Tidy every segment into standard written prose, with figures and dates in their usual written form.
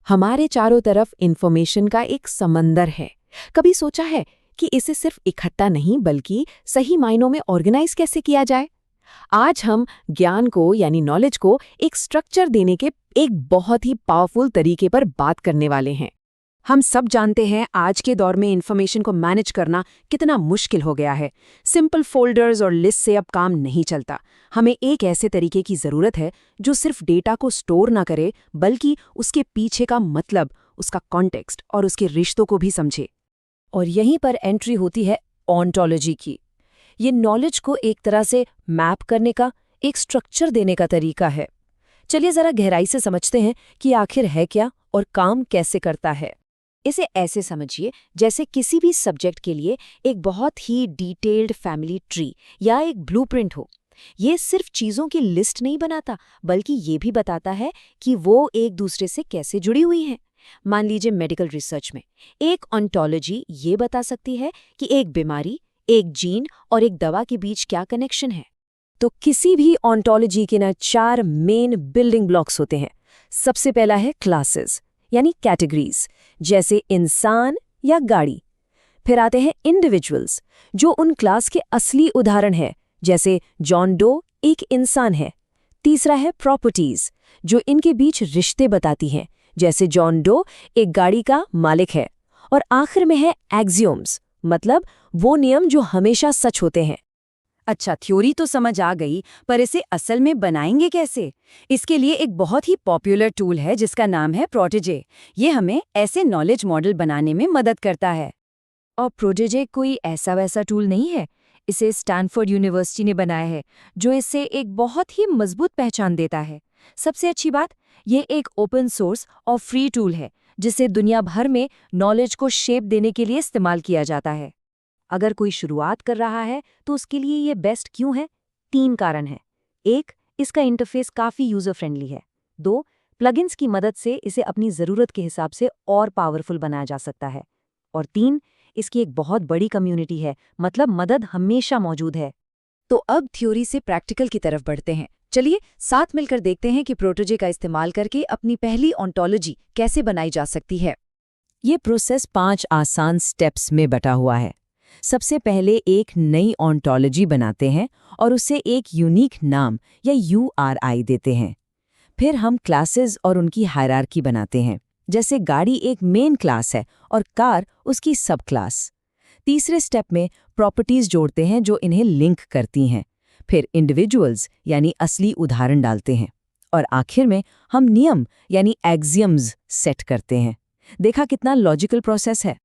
हमारे चारों तरफ इंफॉर्मेशन का एक समंदर है। कभी सोचा है कि इसे सिर्फ इकट्ठा नहीं बल्कि सही मायनों में ऑर्गेनाइज कैसे किया जाए? आज हम ज्ञान को यानी नॉलेज को एक स्ट्रक्चर देने के एक बहुत ही पावरफुल तरीके पर बात करने वाले हैं। हम सब जानते हैं आज के दौर में इंफॉर्मेशन को मैनेज करना कितना मुश्किल हो गया है। सिंपल फोल्डर्स और लिस्ट से अब काम नहीं चलता। हमें एक ऐसे तरीके की ज़रूरत है जो सिर्फ डेटा को स्टोर ना करे बल्कि उसके पीछे का मतलब, उसका कॉन्टेक्स्ट और उसके रिश्तों को भी समझे। और यहीं पर एंट्री होती है ऑन्टोलॉजी की। ये नॉलेज को एक तरह से मैप करने का, एक स्ट्रक्चर देने का तरीका है। चलिए ज़रा गहराई से समझते हैं कि आखिर है क्या और काम कैसे करता है। इसे ऐसे समझिए जैसे किसी भी सब्जेक्ट के लिए एक बहुत ही डिटेल्ड फैमिली ट्री या एक ब्लूप्रिंट हो। ये सिर्फ चीज़ों की लिस्ट नहीं बनाता बल्कि ये भी बताता है कि वो एक दूसरे से कैसे जुड़ी हुई हैं। मान लीजिए मेडिकल रिसर्च में एक ऑन्टोलॉजी ये बता सकती है कि एक बीमारी, एक जीन और एक दवा के बीच क्या कनेक्शन है। तो किसी भी ऑन्टोलॉजी के ना 4 मेन बिल्डिंग ब्लॉक्स होते हैं। सबसे पहला है क्लासेस यानी कैटेगरीज, जैसे इंसान या गाड़ी। फिर आते हैं इंडिविजुअल्स, जो उन क्लास के असली उदाहरण हैं, जैसे जॉन डो एक इंसान है। तीसरा है प्रॉपर्टीज, जो इनके बीच रिश्ते बताती हैं, जैसे जॉन डो एक गाड़ी का मालिक है। और आखिर में है एक्सियोम्स, मतलब वो नियम जो हमेशा सच होते हैं। अच्छा, थ्योरी तो समझ आ गई, पर इसे असल में बनाएंगे कैसे? इसके लिए एक बहुत ही पॉपुलर टूल है जिसका नाम है प्रोटेजे। ये हमें ऐसे नॉलेज मॉडल बनाने में मदद करता है। और प्रोटेजे कोई ऐसा वैसा टूल नहीं है। इसे स्टैनफोर्ड यूनिवर्सिटी ने बनाया है, जो इसे एक बहुत ही मजबूत पहचान देता है। सबसे अच्छी बात, ये एक ओपन सोर्स और फ्री टूल है जिसे दुनिया भर में नॉलेज को शेप देने के लिए इस्तेमाल किया जाता है। अगर कोई शुरुआत कर रहा है तो उसके लिए ये बेस्ट क्यों है? 3 कारण हैं। 1, इसका इंटरफेस काफ़ी यूज़र फ्रेंडली है। 2, प्लगइन्स की मदद से इसे अपनी ज़रूरत के हिसाब से और पावरफुल बनाया जा सकता है। और 3, इसकी एक बहुत बड़ी कम्युनिटी है, मतलब मदद हमेशा मौजूद है। तो अब थ्योरी से प्रैक्टिकल की तरफ बढ़ते हैं। चलिए साथ मिलकर देखते हैं कि प्रोटेजे का इस्तेमाल करके अपनी पहली ऑन्टोलॉजी कैसे बनाई जा सकती है। ये प्रोसेस 5 आसान स्टेप्स में बटा हुआ है। सबसे पहले एक नई ऑन्टोलॉजी बनाते हैं और उसे एक यूनिक नाम या URI देते हैं। फिर हम क्लासेस और उनकी हायरार्की बनाते हैं, जैसे गाड़ी एक मेन क्लास है और कार उसकी सब क्लास। तीसरे स्टेप में प्रॉपर्टीज जोड़ते हैं जो इन्हें लिंक करती हैं। फिर इंडिविजुअल्स यानी असली उदाहरण डालते हैं। और आखिर में हम नियम यानी एक्सियम्स सेट करते हैं। देखा कितना लॉजिकल प्रोसेस है।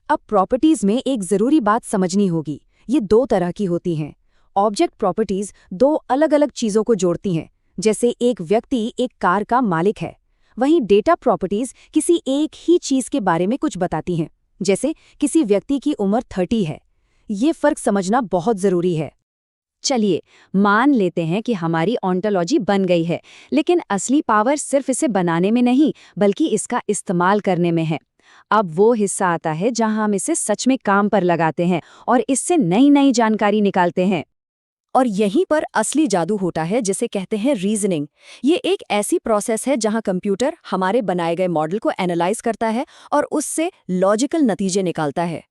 अब प्रॉपर्टीज में एक ज़रूरी बात समझनी होगी। ये 2 तरह की होती हैं। ऑब्जेक्ट प्रॉपर्टीज 2 अलग-अलग चीज़ों को जोड़ती हैं, जैसे एक व्यक्ति एक कार का मालिक है। वहीं डेटा प्रॉपर्टीज किसी एक ही चीज़ के बारे में कुछ बताती हैं, जैसे किसी व्यक्ति की उम्र 30 है। ये फ़र्क समझना बहुत ज़रूरी है। चलिए मान लेते हैं कि हमारी ऑन्टोलॉजी बन गई है, लेकिन असली पावर सिर्फ इसे बनाने में नहीं बल्कि इसका इस्तेमाल करने में है। अब वो हिस्सा आता है जहां हम इसे सच में काम पर लगाते हैं और इससे नई नई जानकारी निकालते हैं। और यहीं पर असली जादू होता है, जिसे कहते हैं रीजनिंग। ये एक ऐसी प्रोसेस है जहां कंप्यूटर हमारे बनाए गए मॉडल को एनालाइज करता है और उससे लॉजिकल नतीजे निकालता है।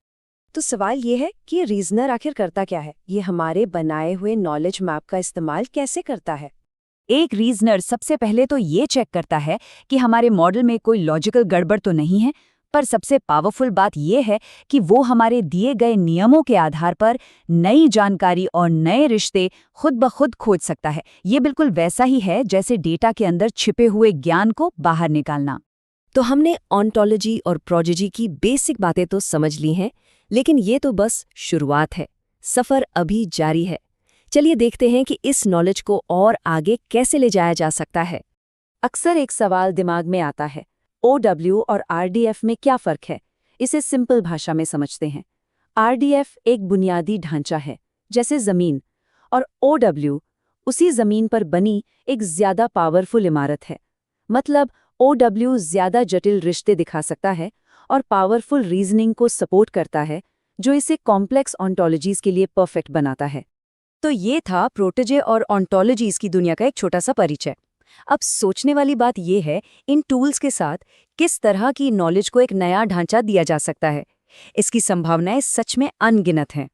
तो सवाल ये है कि रीजनर आखिर करता क्या है? ये हमारे बनाए हुए नॉलेज मैप का इस्तेमाल कैसे करता है? एक रीजनर सबसे पहले तो ये चेक करता है कि हमारे मॉडल में कोई लॉजिकल गड़बड़ तो नहीं है। पर सबसे पावरफुल बात यह है कि वो हमारे दिए गए नियमों के आधार पर नई जानकारी और नए रिश्ते खुद ब खुद खोज सकता है। ये बिल्कुल वैसा ही है जैसे डेटा के अंदर छिपे हुए ज्ञान को बाहर निकालना। तो हमने ऑन्टोलॉजी और प्रोजेजी की बेसिक बातें तो समझ ली हैं, लेकिन ये तो बस शुरुआत है। सफ़र अभी जारी है। चलिए देखते हैं कि इस नॉलेज को और आगे कैसे ले जाया जा सकता है। अक्सर एक सवाल दिमाग में आता है, OW और RDF में क्या फ़र्क है? इसे सिंपल भाषा में समझते हैं। RDF एक बुनियादी ढांचा है, जैसे ज़मीन, और OW उसी ज़मीन पर बनी एक ज़्यादा पावरफुल इमारत है। मतलब OW ज़्यादा जटिल रिश्ते दिखा सकता है और पावरफुल रीजनिंग को सपोर्ट करता है, जो इसे कॉम्प्लेक्स ऑन्टोलॉजीज़ के लिए परफेक्ट बनाता है। तो ये था प्रोटेजे और ऑन्टोलॉजीज़ की दुनिया का एक छोटा सा परिचय। अब सोचने वाली बात ये है, इन टूल्स के साथ किस तरह की नॉलेज को एक नया ढांचा दिया जा सकता है। इसकी संभावनाएं सच में अनगिनत हैं।